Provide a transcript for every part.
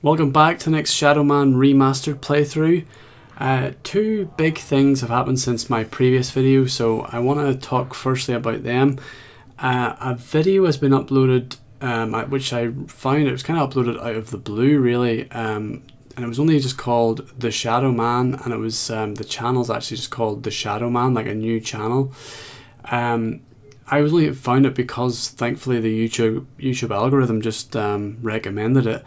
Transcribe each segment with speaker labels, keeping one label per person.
Speaker 1: Welcome back to the next Shadow Man Remastered playthrough. Two big things have happened since my previous video, so I want to talk firstly about them. A video has been uploaded, which I found it was kind of uploaded out of the blue really, and it was only just called The Shadow Man, and it was the channel's actually just called The Shadow Man, like a new channel. I only found it because thankfully the YouTube algorithm just recommended it.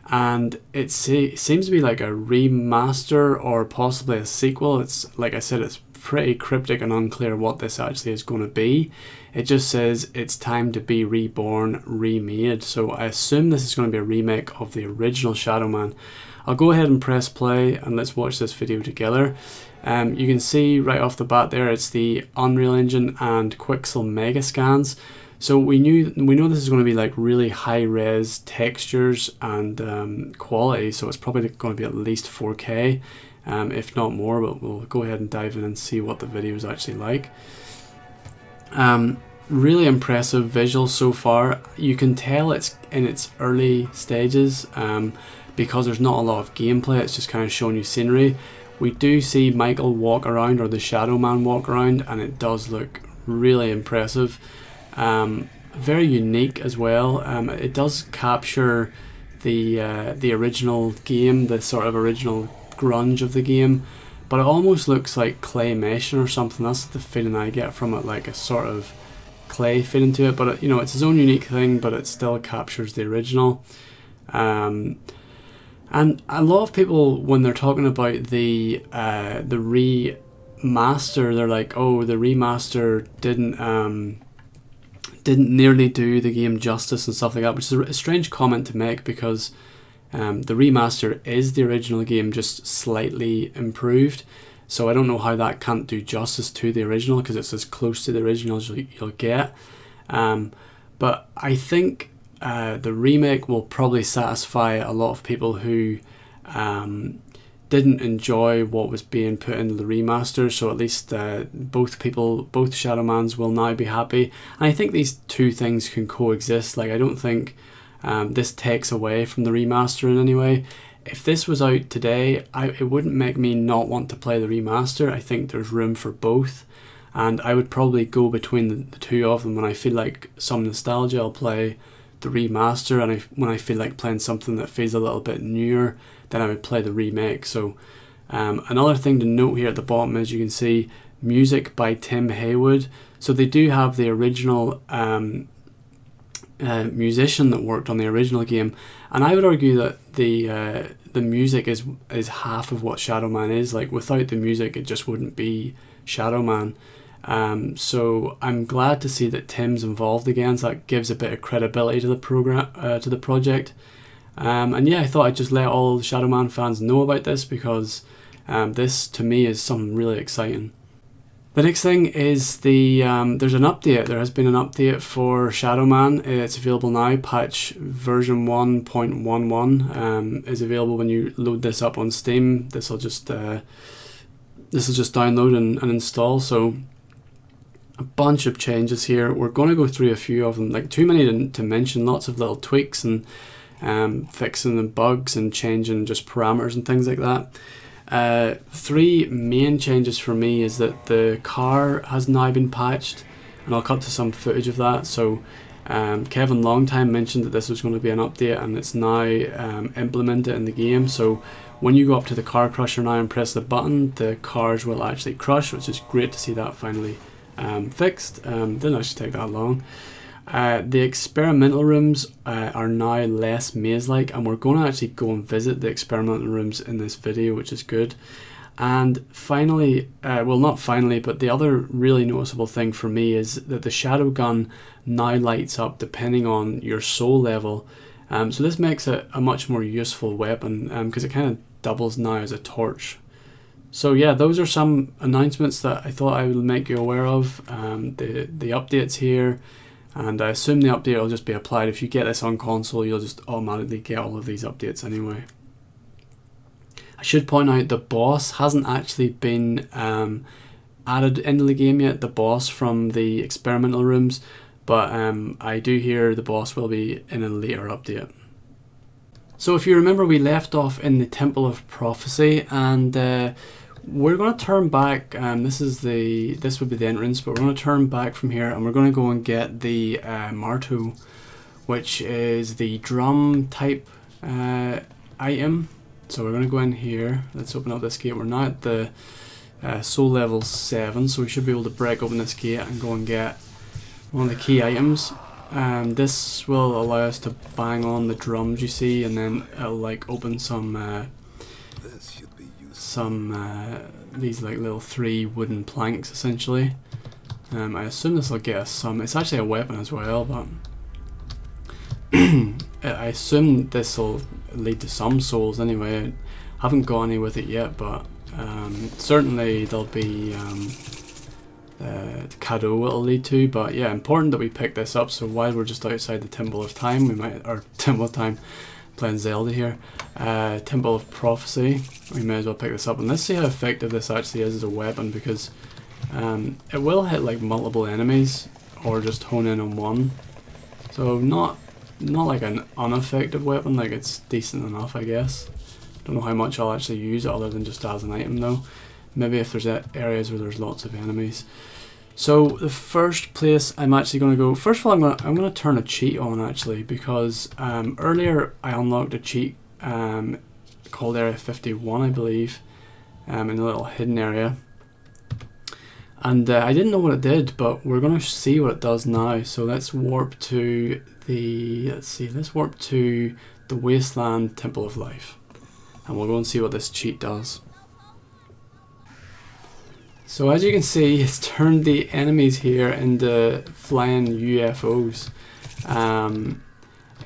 Speaker 1: And it seems to be like a remaster or possibly a sequel. It's like I said, it's pretty cryptic and unclear what this actually is going to be. It just says it's time to be reborn, remade. So I assume this is going to be a remake of the original Shadow Man. I'll go ahead and press play and let's watch this video together. You can see right off the bat there, it's the Unreal Engine and Quixel Mega Scans. So we know this is going to be like really high res textures and quality, so it's probably going to be at least 4K, if not more, but we'll go ahead and dive in and see what the video is actually like. Really impressive visuals so far. You can tell it's in its early stages because there's not a lot of gameplay, it's just kind of showing you scenery. We do see Michael walk around, or the Shadow Man walk around, and it does look really impressive. Very unique as well. It does capture the original game, the sort of original grunge of the game, but it almost looks like claymation or something. That's the feeling I get from it, like a sort of clay feeling to it. But you know, it's its own unique thing, but it still captures the original. And a lot of people, when they're talking about the remaster, they're like, oh, the remaster didn't nearly do the game justice and stuff like that, which is a strange comment to make because the remaster is the original game, just slightly improved. So I don't know how that can't do justice to the original, because it's as close to the original as you'll get. But I think the remake will probably satisfy a lot of people who didn't enjoy what was being put into the remaster, so at least both Shadow Mans will now be happy. And I think these two things can coexist. Like, I don't think this takes away from the remaster in any way. If this was out today, it wouldn't make me not want to play the remaster. I think there's room for both, and I would probably go between the two of them. When I feel like some nostalgia, I'll play the remaster, and when I feel like playing something that feels a little bit newer, then I would play the remake. So another thing to note here at the bottom is you can see music by Tim Haywood. So they do have the original musician that worked on the original game, and I would argue that the music is half of what Shadow Man is. Like, without the music, it just wouldn't be Shadow Man. So I'm glad to see that Tim's involved again, so that gives a bit of credibility to the project. And yeah, I thought I'd just let all the Shadow Man fans know about this, because this to me is something really exciting. The next thing is there's an update. There has been an update for Shadow Man. It's available now. Patch version 1.11 is available when you load this up on Steam. This will just download and install. So a bunch of changes here. We're going to go through a few of them, like too many to mention. Lots of little tweaks and fixing the bugs and changing just parameters and things like that. Three main changes for me is that the car has now been patched, and I'll cut to some footage of that. So Kevin Longtime mentioned that this was going to be an update, and it's now implemented in the game. So when you go up to the car crusher now and press the button, the cars will actually crush, which is great to see that finally fixed. Didn't actually take that long. The experimental rooms are now less maze-like, and we're going to actually go and visit the experimental rooms in this video, which is good. And finally, well, not finally, but the other really noticeable thing for me is that the shadow gun now lights up depending on your soul level. So this makes it a much more useful weapon, because it kind of doubles now as a torch. So yeah, those are some announcements that I thought I would make you aware of. The updates here. And I assume the update will just be applied. If you get this on console, you'll just automatically get all of these updates anyway. I should point out the boss hasn't actually been added into the game yet, the boss from the experimental rooms, but I do hear the boss will be in a later update. So if you remember, we left off in the Temple of Prophecy, and we're going to turn back. This would be the entrance, but we're going to turn back from here, and we're going to go and get the Marteau, which is the drum type item. So we're going to go in here. Let's open up this gate. We're now at the soul level 7, so we should be able to break open this gate and go and get one of the key items. This will allow us to bang on the drums, you see, and then it'll like open some these like little 3 wooden planks essentially. I assume this will get us some. It's actually a weapon as well, but I assume this will lead to some souls anyway. I haven't got any with it yet, but certainly there'll be cadeau it'll lead to. But yeah, important that we pick this up. So while we're just outside the Temple of Time, Temple of Time, playing Zelda here, Temple of Prophecy, we may as well pick this up. And let's see how effective this actually is as a weapon, because it will hit like multiple enemies or just hone in on one. So not like an ineffective weapon, like it's decent enough, I guess. Don't know how much I'll actually use it other than just as an item though. Maybe if there's areas where there's lots of enemies. So the first place I'm actually going to go, first of all I'm going to turn a cheat on actually, because earlier I unlocked a cheat called Area 51, I believe, in a little hidden area. And I didn't know what it did, but we're going to see what it does now. So let's warp to the, let's warp to the Wasteland Temple of Life. And we'll go and see what this cheat does. So as you can see, it's turned the enemies here into flying UFOs.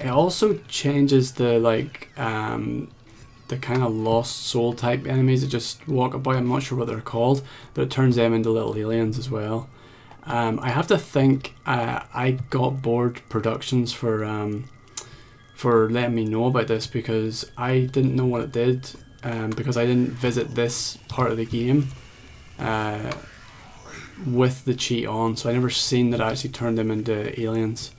Speaker 1: It also changes the the kind of lost soul type enemies that just walk about. I'm not sure what they're called, but it turns them into little aliens as well. I have to think I got bored productions for letting me know about this, because I didn't know what it did, because I didn't visit this part of the game with the cheat on, so I never seen that I actually turned them into aliens.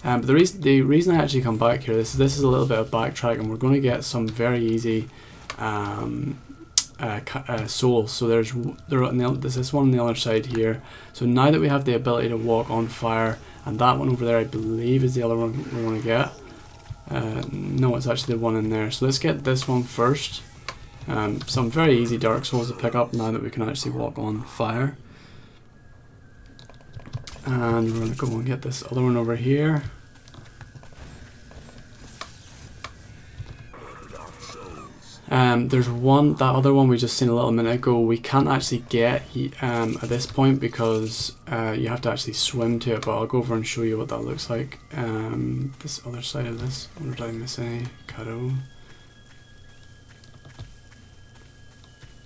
Speaker 1: But the reason I actually come back here, this is a little bit of backtracking. We're going to get some very easy souls. So there's this one on the other side here. So now that we have the ability to walk on fire, and that one over there I believe is the other one we're going to get. No, it's actually the one in there. So let's get this one first. Some very easy Dark Souls to pick up now that we can actually walk on fire. And we're going to go and get this other one over here. There's that other one we just seen a little minute ago, we can't actually get at this point, because you have to actually swim to it, but I'll go over and show you what that looks like. This other side of this, I wonder did I miss any? Cadeau.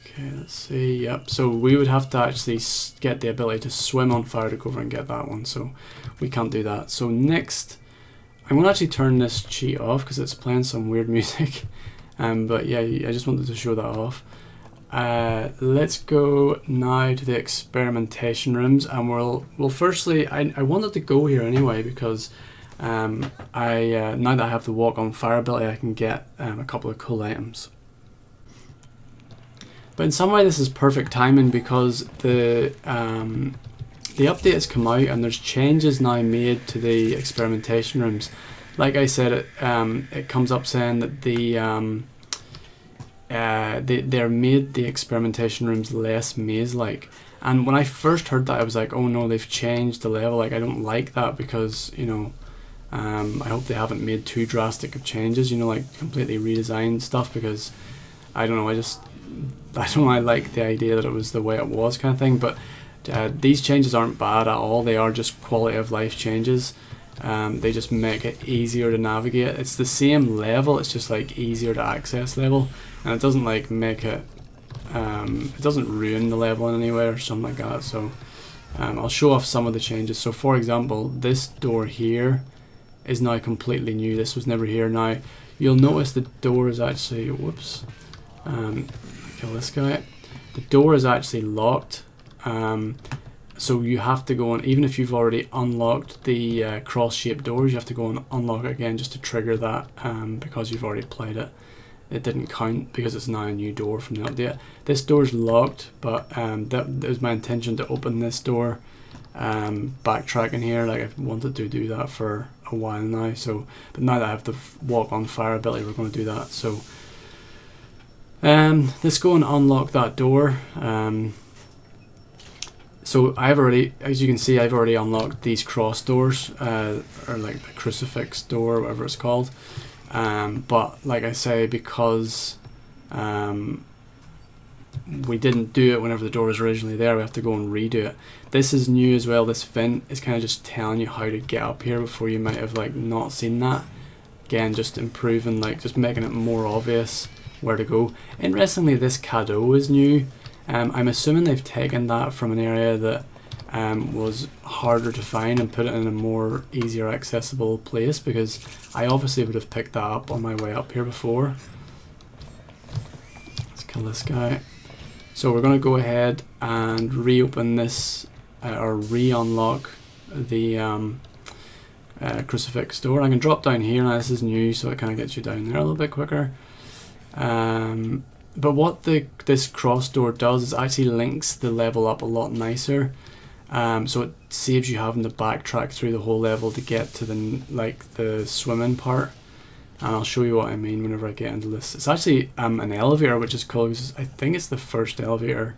Speaker 1: Okay, let's see. Yep, so we would have to actually get the ability to swim on fire to go over and get that one, so we can't do that. So next, I'm going to actually turn this cheat off because it's playing some weird music. But yeah, I just wanted to show that off. Let's go now to the Experimentation Rooms, and we'll firstly, I wanted to go here anyway because now that I have the walk on fire ability, I can get a couple of cool items. But in some way this is perfect timing, because the update has come out and there's changes now made to the Experimentation Rooms. Like I said, it comes up saying that they're made the Experimentation Rooms less maze-like. And when I first heard that, I was like, oh no, they've changed the level. Like, I don't like that, because, you know, I hope they haven't made too drastic of changes, you know, like completely redesigned stuff, because I don't know, I don't really like the idea that it was the way it was kind of thing. But these changes aren't bad at all. They are just quality of life changes. They just make it easier to navigate. It's the same level, it's just like easier to access level, and it doesn't like make it it doesn't ruin the level in any way or something like that. So I'll show off some of the changes. So for example, this door here is now completely new. This was never here. Now you'll notice the door is actually, whoops, kill this guy. The door is actually locked. so you have to go on, even if you've already unlocked the cross-shaped doors, you have to go and unlock it again just to trigger that, because you've already played it. It didn't count because it's now a new door from the update. This door's locked, but that was my intention to open this door. Backtracking here, like I've wanted to do that for a while now. So, but now that I have the walk on fire ability, we're going to do that. So, let's go and unlock that door. So I've already, as you can see, I've already unlocked these cross doors, or like the crucifix door, whatever it's called. But like I say, because we didn't do it whenever the door was originally there, we have to go and redo it. This is new as well. This vent is kind of just telling you how to get up here before you might have like not seen that. Again, just improving, like just making it more obvious where to go. Interestingly, this cadeau is new. I'm assuming they've taken that from an area that was harder to find and put it in a more easier accessible place, because I obviously would have picked that up on my way up here before. Let's kill this guy. So we're going to go ahead and reopen this, or re-unlock the crucifix door. I can drop down here now. This is new, so it kind of gets you down there a little bit quicker. But what this cross door does is actually links the level up a lot nicer. So it saves you having to backtrack through the whole level to get to the swimming part. And I'll show you what I mean whenever I get into this. It's actually an elevator, which is cool because I think it's the first elevator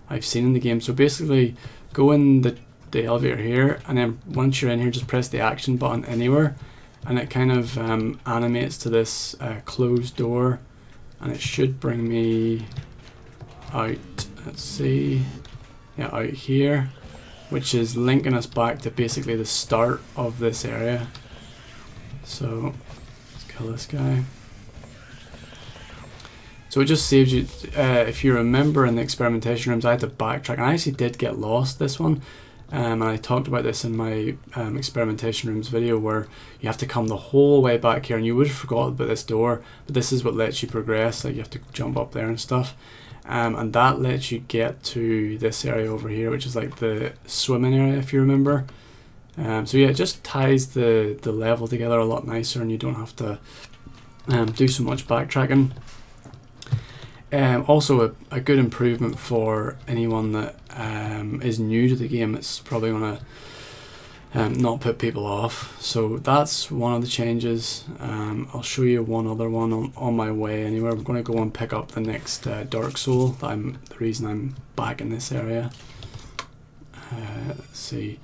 Speaker 1: I've seen in the game. So basically, go in the elevator here, and then once you're in here, just press the action button anywhere, and it kind of animates to this closed door, and it should bring me out. Let's see, yeah, out here, which is linking us back to basically the start of this area. So let's kill this guy. So it just saves you, if you remember in the experimentation rooms, I had to backtrack, and I actually did get lost this one. And I talked about this in my experimentation rooms video, where you have to come the whole way back here, and you would have forgotten about this door, but this is what lets you progress. Like, you have to jump up there and stuff, and that lets you get to this area over here, which is like the swimming area, if you remember. So yeah, it just ties the level together a lot nicer, and you don't have to do so much backtracking. Also a good improvement for anyone that is new to the game. It's probably going to not put people off. So that's one of the changes. I'll show you one other one on my way anyway. We're going to go and pick up the next Dark Soul. The reason I'm back in this area. Let's see.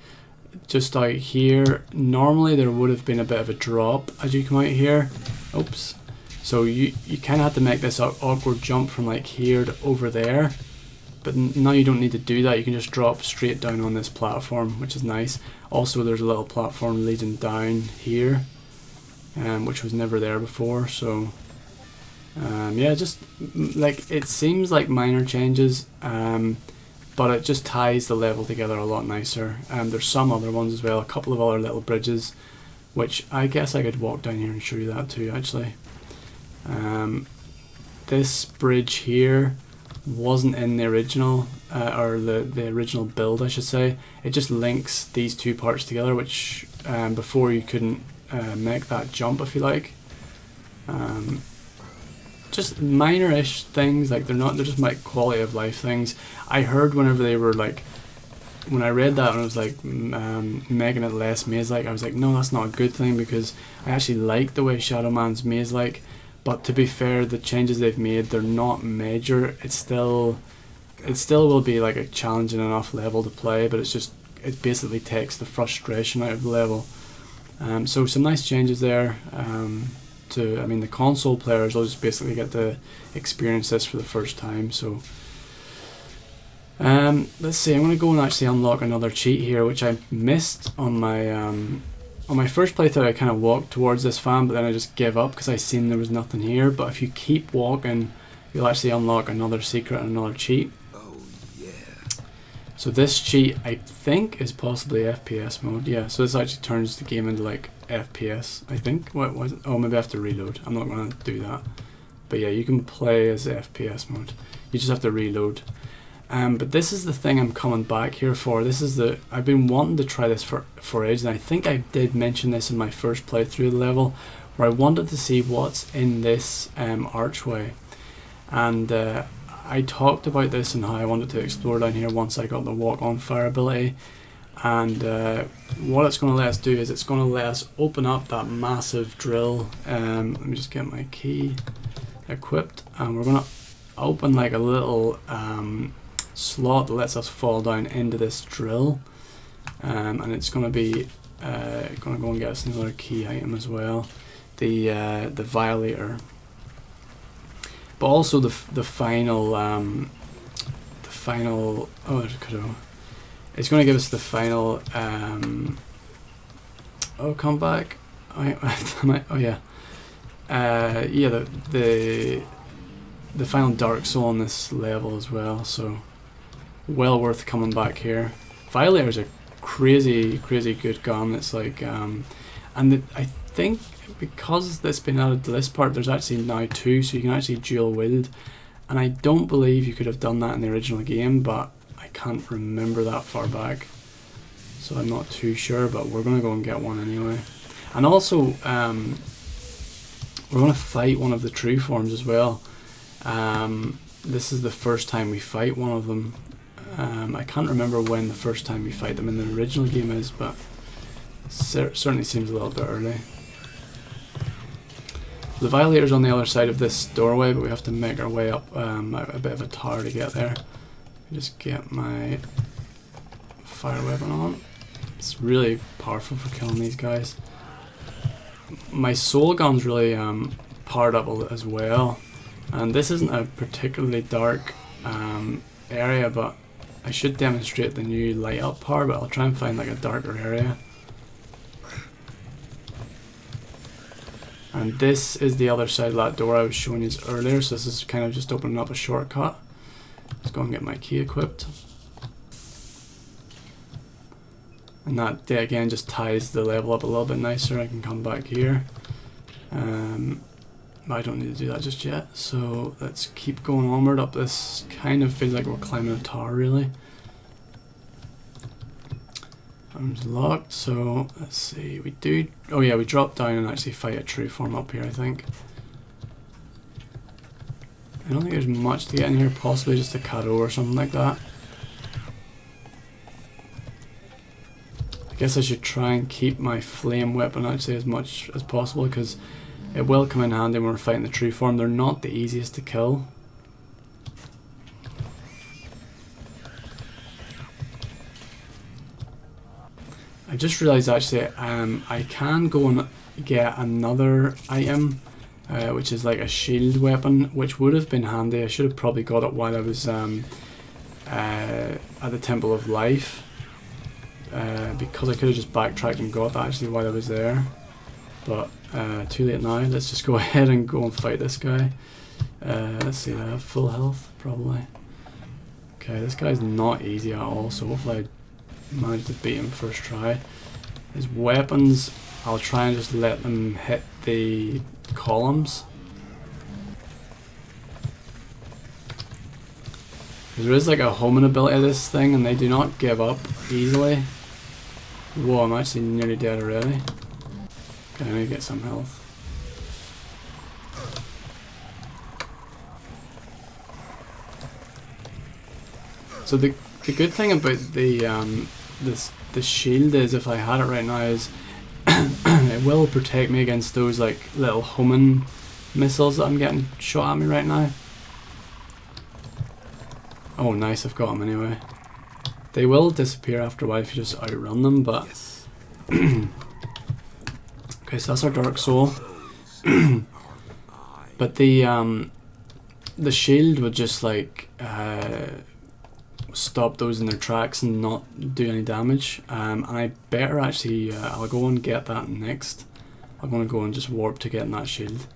Speaker 1: Just out here, normally there would have been a bit of a drop as you come out here. Oops. So you kind of have to make this awkward jump from like here to over there, but now you don't need to do that. You can just drop straight down on this platform, which is nice. Also, there's a little platform leading down here, which was never there before. So yeah, just like, it seems like minor changes, but it just ties the level together a lot nicer. There's some other ones as well, a couple of other little bridges, which I guess I could walk down here and show you that too, actually. This bridge here wasn't in the original, or the original build, I should say. It just links these two parts together, which before you couldn't make that jump, if you like. Just minor-ish things, like they're just like quality of life things. I heard whenever they were like, when I read that and it was like making it less maze-like, I was like, no, that's not a good thing, because I actually like the way Shadow Man's maze-like. But to be fair, the changes they've made, they're not major. It still will be like a challenging enough level to play, but it basically takes the frustration out of the level. So some nice changes there. I mean, the console players will just basically get to experience this for the first time. So let's see, I'm going to go and actually unlock another cheat here, which I missed on my first playthrough. I kind of walked towards this fan, but then I just gave up because I seen there was nothing here. But if you keep walking, you'll actually unlock another secret and another cheat.
Speaker 2: Oh yeah.
Speaker 1: So this cheat, I think, is possibly FPS mode. Yeah, so this actually turns the game into like FPS, I think. What was it? Oh, maybe I have to reload. I'm not going to do that. But yeah, you can play as FPS mode. You just have to reload. But this is the thing I'm coming back here for. This is the, I've been wanting to try this for ages, and I think I did mention this in my first playthrough of the level, where I wanted to see what's in this archway. And I talked about this and how I wanted to explore down here once I got the walk on fire ability. And what it's going to let us do is it's going to let us open up that massive drill. Let me just get my key equipped, and we're going to open like a little slot that lets us fall down into this drill, and it's going to be going to go and get us another key item as well, the Violator, but also the final oh, it's going to give us the final oh, come back. Oh yeah, yeah, the final Dark Soul on this level as well, so well worth coming back here. Violator's a crazy good gun. It's like and I think because that's been added to this part, there's actually now 2, so you can actually dual wield, and I don't believe you could have done that in the original game, but I can't remember that far back, so I'm not too sure, but we're gonna go and get one anyway. And also we're gonna fight one of the true forms as well. This is the first time we fight one of them. I can't remember when the first time we fight them in the original game is, but certainly seems a little bit early. The Violator's on the other side of this doorway, but we have to make our way up a bit of a tower to get there. Just get my fire weapon on. It's really powerful for killing these guys. My soul gun's really powered up as well. And this isn't a particularly dark area, but I should demonstrate the new light up power, but I'll try and find like a darker area. And this is the other side of that door I was showing you earlier, so this is kind of just opening up a shortcut. Let's go and get my key equipped. And that again just ties the level up a little bit nicer. I can come back here. I don't need to do that just yet, so let's keep going onward up this. Kind of feels like we're climbing a tower really. Arms locked, so let's see, we do, oh yeah, we drop down and actually fight a true form up here, I think. I don't think there's much to get in here, possibly just a Cadeau or something like that. I guess I should try and keep my flame weapon actually as much as possible, because it will come in handy when we're fighting the true form. They're not the easiest to kill. I just realised actually I can go and get another item, which is like a shield weapon, which would have been handy. I should have probably got it while I was at the Temple of Life, because I could have just backtracked and got that actually while I was there. But too late now. Let's just go ahead and go and fight this guy. Let's see, I have full health probably. Okay, this guy's not easy at all, so hopefully I manage to beat him first try. His weapons, I'll try and just let them hit the columns. There is like a homing ability of this thing, and they do not give up easily. Whoa, I'm actually nearly dead already. Okay, I need to get some health. So the good thing about the shield is, if I had it right now, is it will protect me against those like little homing missiles that I'm getting shot at me right now. Oh nice, I've got them anyway. They will disappear after a while if you just outrun them, but okay, so that's our Dark Soul. But the shield would just like stop those in their tracks and not do any damage. And I better actually, I'll go and get that next. I'm going to go and just warp to getting that shield.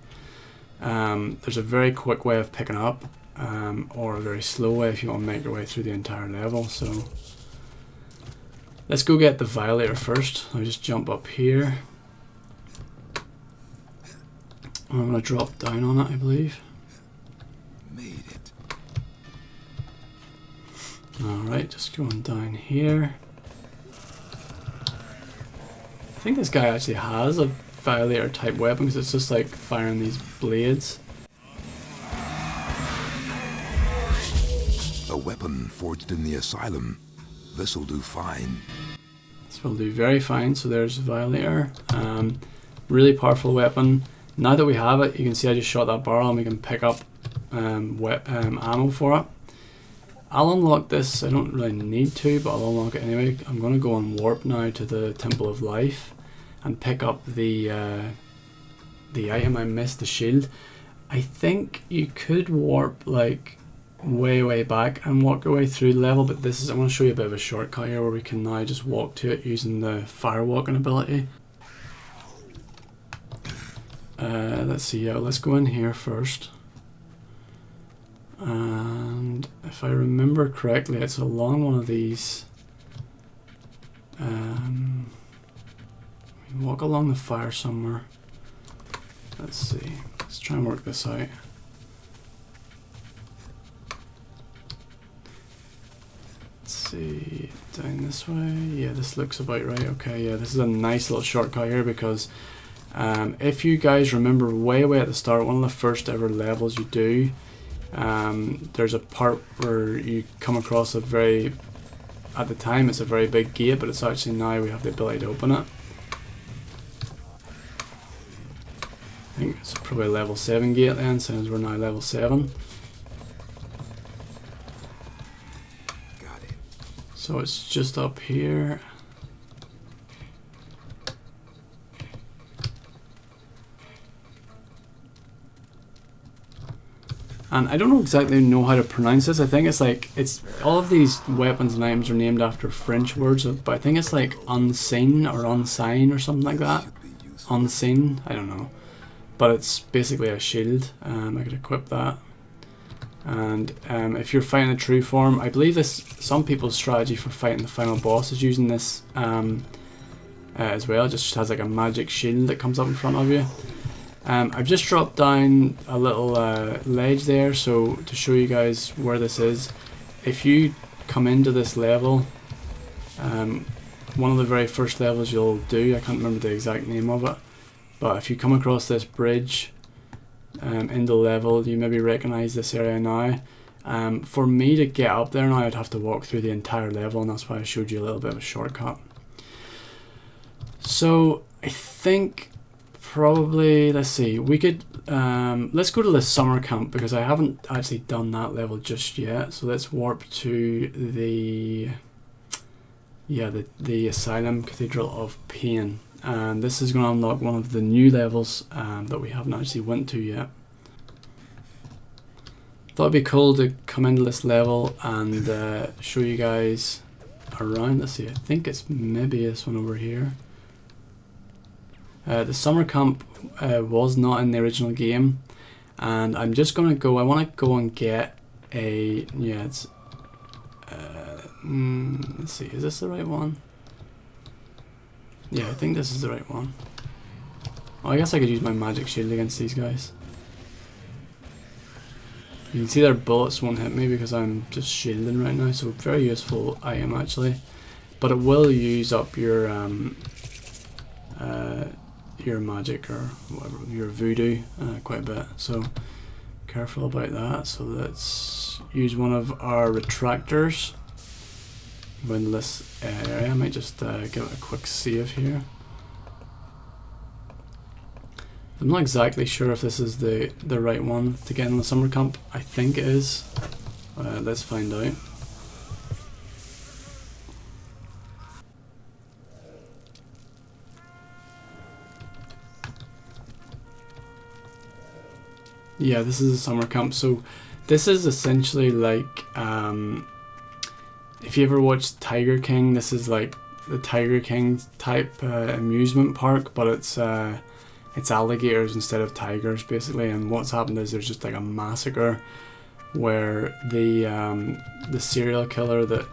Speaker 1: There's a very quick way of picking up, or a very slow way if you want to make your way through the entire level. So let's go get the Violator first. I'll just jump up here. I'm going to drop down on it, I believe.
Speaker 2: Made it.
Speaker 1: Alright, just going down here. I think this guy actually has a Violator type weapon because it's just like firing these blades.
Speaker 2: A weapon forged in the asylum. This'll do fine.
Speaker 1: This will do very fine. So there's Violator. Really powerful weapon. Now that we have it, you can see I just shot that barrel and we can pick up ammo for it. I'll unlock this. I don't really need to, but I'll unlock it anyway. I'm going to go on warp now to the Temple of Life and pick up the item I missed, the shield. I think you could warp like way back and walk your way through the level, but this is, I'm going to show you a bit of a shortcut here where we can now just walk to it using the fire walking ability. Let's see, yeah, let's go in here first. And if I remember correctly, it's along one of these. Walk along the fire somewhere. Let's see. Let's try and work this out. Let's see. Down this way. Yeah, this looks about right. Okay, yeah, this is a nice little shortcut here because if you guys remember way at the start, one of the first ever levels you do, there's a part where you come across a very, at the time it's a very big gate, but it's actually now we have the ability to open it. I think it's probably a level 7 gate then, since we're now level 7.
Speaker 2: Got it.
Speaker 1: So it's just up here. And I don't exactly know how to pronounce this. I think it's like, it's all of these weapons and items are named after French words, but I think it's like unseen or unsign or something like that. Unseen, I don't know. But it's basically a shield. I could equip that. And if you're fighting a true form, I believe this, some people's strategy for fighting the final boss is using this as well. It just has like a magic shield that comes up in front of you. I've just dropped down a little ledge there, so to show you guys where this is. If you come into this level, one of the very first levels you'll do, I can't remember the exact name of it, but if you come across this bridge in the level, you maybe recognize this area now. For me to get up there now, I'd have to walk through the entire level, and that's why I showed you a little bit of a shortcut. So I think probably, let's see, we could let's go to the summer camp because I haven't actually done that level just yet. So let's warp to the Asylum Cathedral of Pain, and this is going to unlock one of the new levels that we haven't actually went to yet. Thought it'd be cool to come into this level and show you guys around. Let's see, I think it's maybe this one over here. The summer camp was not in the original game, and I'm just gonna go. I want to go and get a it's. Let's see, is this the right one? Yeah, I think this is the right one. Oh, I guess I could use my magic shield against these guys. You can see their bullets won't hit me because I'm just shielding right now, so very useful item actually. But it will use up your magic or whatever, your voodoo quite a bit, so careful about that. So let's use one of our retractors in this area. I might just give it a quick save here. I'm not exactly sure if this is the right one to get in the summer camp. I think it is. Let's find out. Yeah, this is a summer camp. So this is essentially like if you ever watched Tiger King, this is like the Tiger King type amusement park, but it's alligators instead of tigers basically. And what's happened is there's just like a massacre where the serial killer that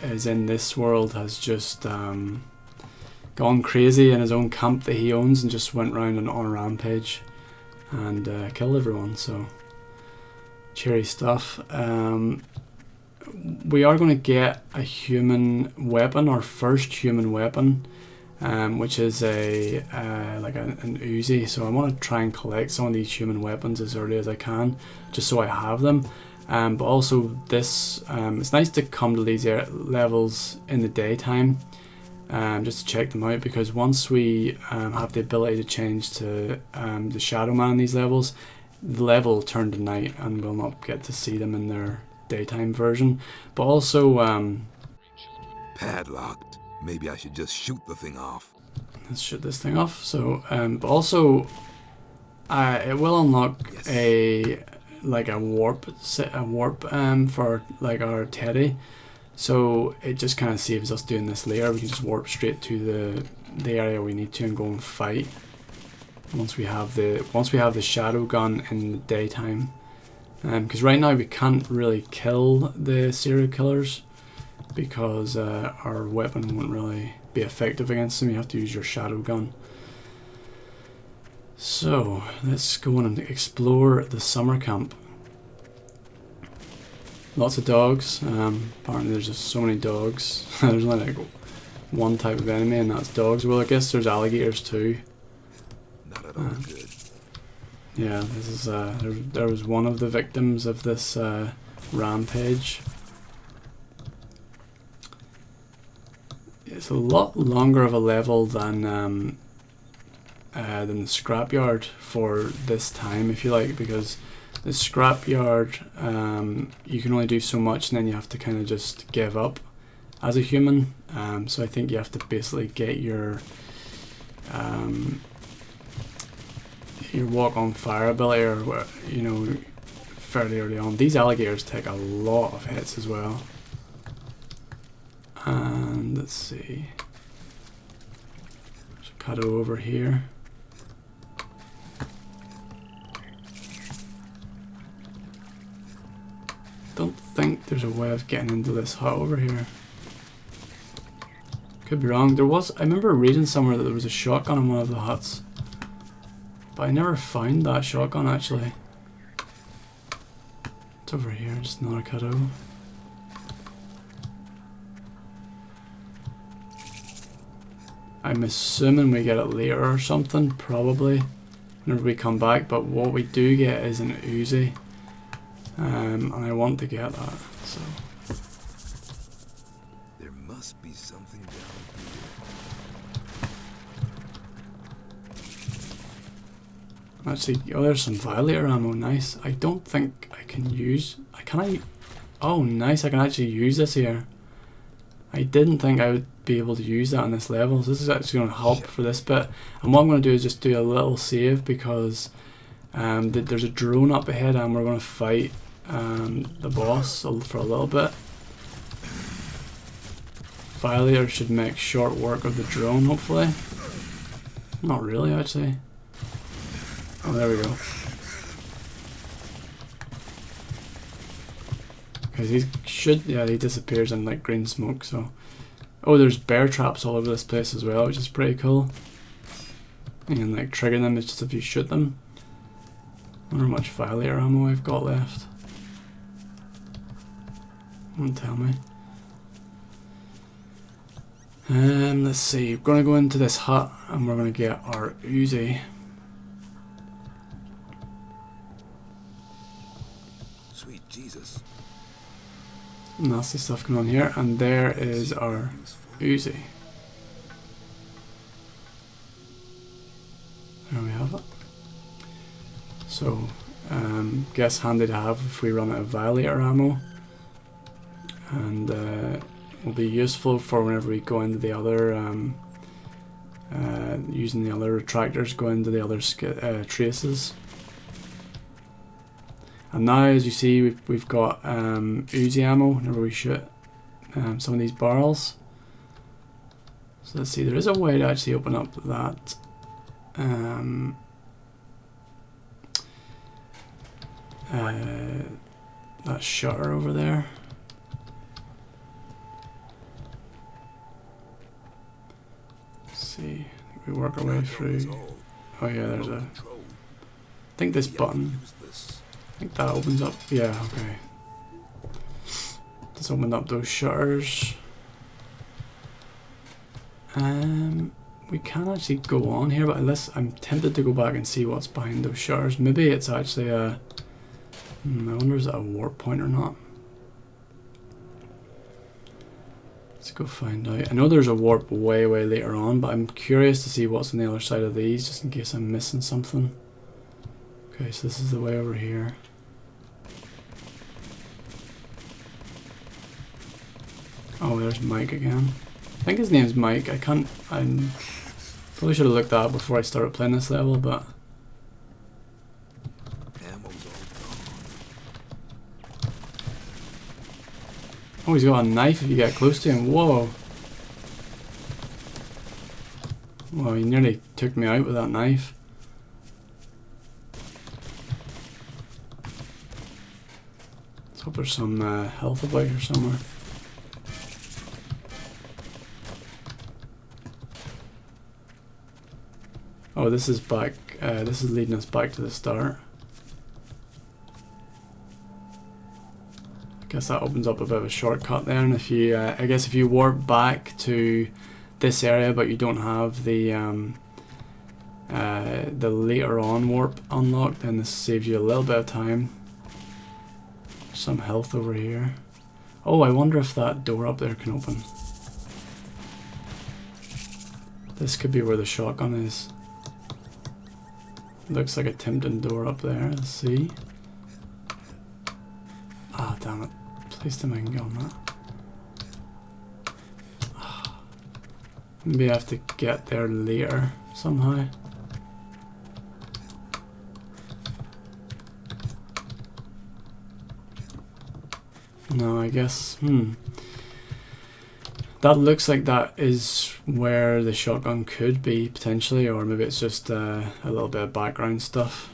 Speaker 1: is in this world has just gone crazy in his own camp that he owns and just went around on a rampage and killed everyone. So cheery stuff. we are going to get a human weapon, our first human weapon, which is a like an Uzi. So I want to try and collect some of these human weapons as early as I can, just so I have them. But also this, it's nice to come to these levels in the daytime, just to check them out, because once we have the ability to change to the Shadow Man in these levels, the level will turn to night and we'll not get to see them in their daytime version. But also
Speaker 2: Padlocked. Maybe I should just shoot the thing off.
Speaker 1: let's shoot this thing off. So but also it will unlock a warp for like our Teddy, so it just kind of saves us doing this later. We can just warp straight to the area we need to and go and fight once we have the shadow gun in the daytime, because right now we can't really kill the serial killers because our weapon won't really be effective against them. You have to use your shadow gun. So let's go on and explore the summer camp. Lots of dogs. Apparently there's just so many dogs. There's only like one type of enemy, and that's dogs. Well, I guess there's alligators too.
Speaker 2: Not at all good.
Speaker 1: Yeah, this is there was one of the victims of this rampage. It's a lot longer of a level than the scrapyard for this time, if you like, because the scrapyard you can only do so much and then you have to kind of just give up as a human. So I think you have to basically get your walk on fire ability, or fairly early on. These alligators take a lot of hits as well. And let's see, there's a Marteau over here. Don't think there's a way of getting into this hut over here. Could be wrong. I remember reading somewhere that there was a shotgun in one of the huts, but I never found that shotgun actually. It's over here, just another Marteau. I'm assuming we get it later or something, probably, whenever we come back, but what we do get is an Uzi. And I want to get that, so.
Speaker 2: There must be something down here.
Speaker 1: Actually, oh, there's some Violator ammo, nice. I don't think I can use, oh nice, I can actually use this here. I didn't think I would be able to use that on this level, so this is actually going to help for this bit. And what I'm going to do is just do a little save, because there's a drone up ahead and we're going to fight the boss for a little bit. Violator should make short work of the drone, hopefully. Not really, actually. Oh, there we go. Because he disappears in like green smoke, so. Oh, there's bear traps all over this place as well, which is pretty cool. You can like trigger them, it's just if you shoot them. I wonder how much Violator ammo I've got left. Don't tell me. Let's see, we're gonna go into this hut and we're gonna get our Uzi.
Speaker 2: Sweet Jesus.
Speaker 1: Nasty stuff going on here, and there is our Uzi. There we have it. So, guess handy to have if we run out of Violator ammo, and will be useful for whenever we go into the other, using the other retractors, go into the other traces. And now, as you see, we've got Uzi ammo whenever we shoot some of these barrels. So let's see, there is a way to actually open up that that shutter over there. Let's see, I think we work our way through. Oh yeah, there's a. I think this button. I think that opens up. Yeah, okay. Let's open up those shutters. We can actually go on here, but unless I'm tempted to go back and see what's behind those shutters. Maybe it's actually a... I wonder is it a warp point or not. Let's go find out. I know there's a warp way later on, but I'm curious to see what's on the other side of these, just in case I'm missing something. Okay, so this is the way over here. Oh, there's Mike again. I think his name's Mike. I probably should have looked that up before I started playing this level, but... Oh, he's got a knife if you get close to him. Whoa. Well, he nearly took me out with that knife. Let's hope there's some health about here somewhere. Oh, this is back. This is leading us back to the start. I guess that opens up a bit of a shortcut there. And if you, I guess, if you warp back to this area, but you don't have the later on warp unlocked, then this saves you a little bit of time. Some health over here. Oh, I wonder if that door up there can open. This could be where the shotgun is. Looks like a tempting door up there. Let's see. Ah, damn it. Please tell me I can get on that. Maybe I have to get there later somehow. No, I guess. That looks like that is where the shotgun could be, potentially, or maybe it's just a little bit of background stuff.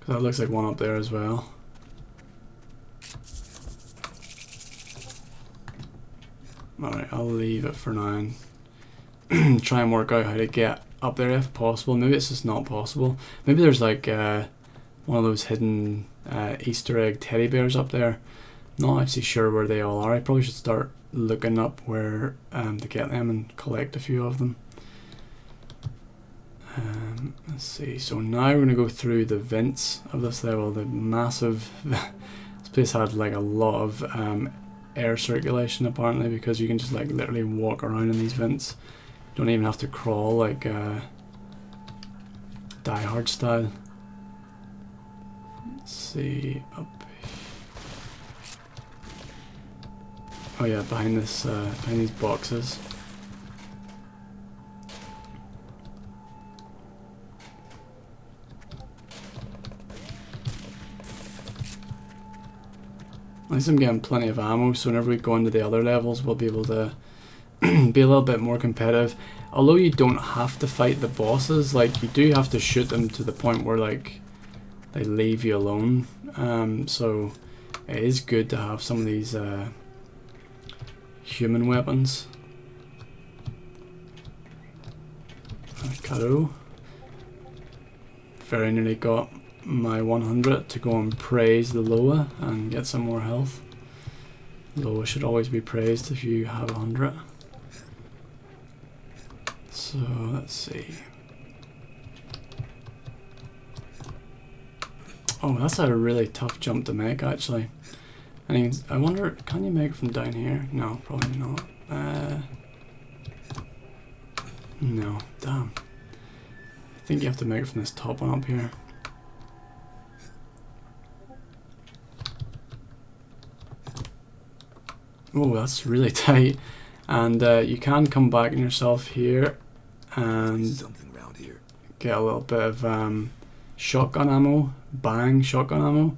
Speaker 1: That looks like one up there as well. Alright, I'll leave it for now and try and work out how to get up there if possible. Maybe it's just not possible. Maybe there's like one of those hidden Easter egg teddy bears up there. Not actually sure where they all are. I probably should start looking up where to get them and collect a few of them. Let's see. So now we're going to go through the vents of this level. The massive... this place had like a lot of air circulation apparently, because you can just like literally walk around in these vents. You don't even have to crawl like Die Hard style. Let's see. Up. Oh yeah, behind this, behind these boxes. At least I'm getting plenty of ammo, so whenever we go into the other levels, we'll be able to be a little bit more competitive. Although you don't have to fight the bosses, like you do have to shoot them to the point where like they leave you alone. So it is good to have some of these human weapons. Marteau. Very nearly got my 100 to go and praise the Loa and get some more health. Loa should always be praised if you have 100. So let's see. Oh, that's a really tough jump to make actually. I wonder, can you make it from down here? No, probably not. No, damn. I think you have to make it from this top one up here. Oh, that's really tight. And you can come back in yourself here and get a little bit of shotgun ammo, bang shotgun ammo.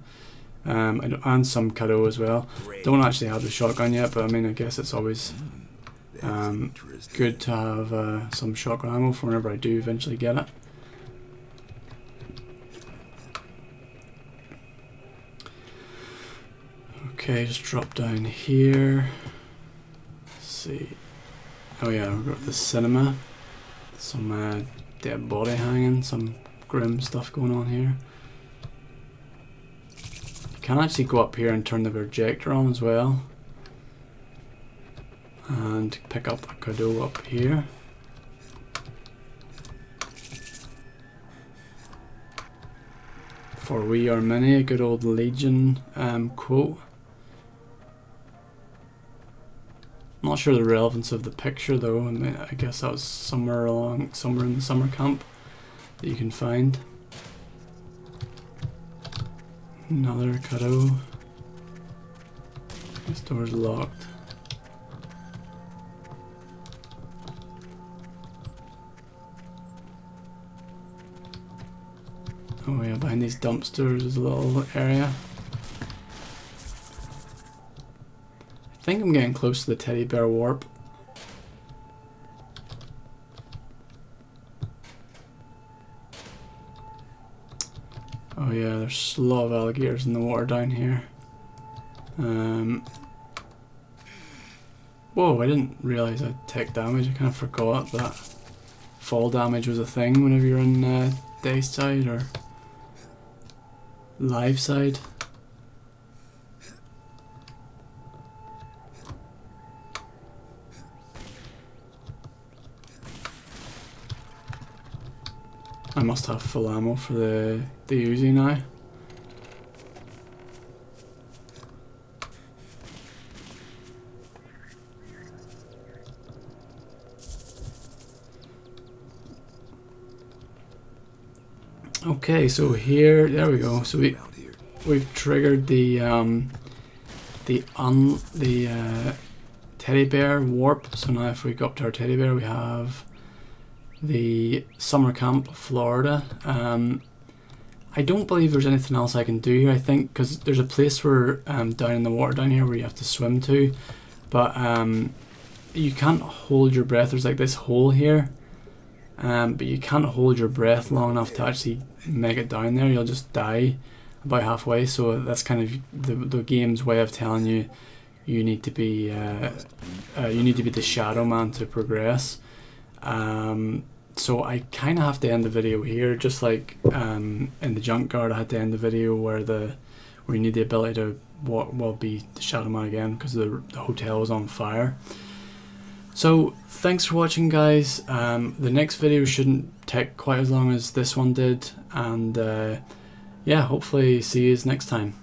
Speaker 1: And some cadeau as well. Don't actually have the shotgun yet, but I mean, I guess it's always good to have some shotgun ammo for whenever I do eventually get it. Okay, just drop down here. Let's see. Oh yeah, we've got the cinema. Some dead body hanging, some grim stuff going on here. Can actually go up here and turn the projector on as well, and pick up a cadeau up here. For we are many, a good old Legion quote. Not sure the relevance of the picture though. I mean, I guess that was somewhere in the summer camp that you can find. Another cadeau. This door's locked. Oh yeah, behind these dumpsters is a little area. I think I'm getting close to the teddy bear warp. Oh yeah, there's a lot of alligators in the water down here. Whoa, I didn't realise I'd take damage. I kind of forgot that fall damage was a thing whenever you're in day side or live side. I must have full ammo for the Uzi now. Okay, so here, there we go. So we've triggered the teddy bear warp. So now if we go up to our teddy bear, we have the summer camp, Florida. I don't believe there's anything else I can do here. I think because there's a place where down in the water down here where you have to swim to, but you can't hold your breath. There's like this hole here, but you can't hold your breath long enough to actually make it down there. You'll just die about halfway. So that's kind of the game's way of telling you you need to be the Shadow Man to progress. So I kind of have to end the video here, just like in the Junkyard I had to end the video where you need the ability to be the Shadow Man again because the hotel was on fire. So thanks for watching, guys. The next video shouldn't take quite as long as this one did, and yeah, hopefully see you next time.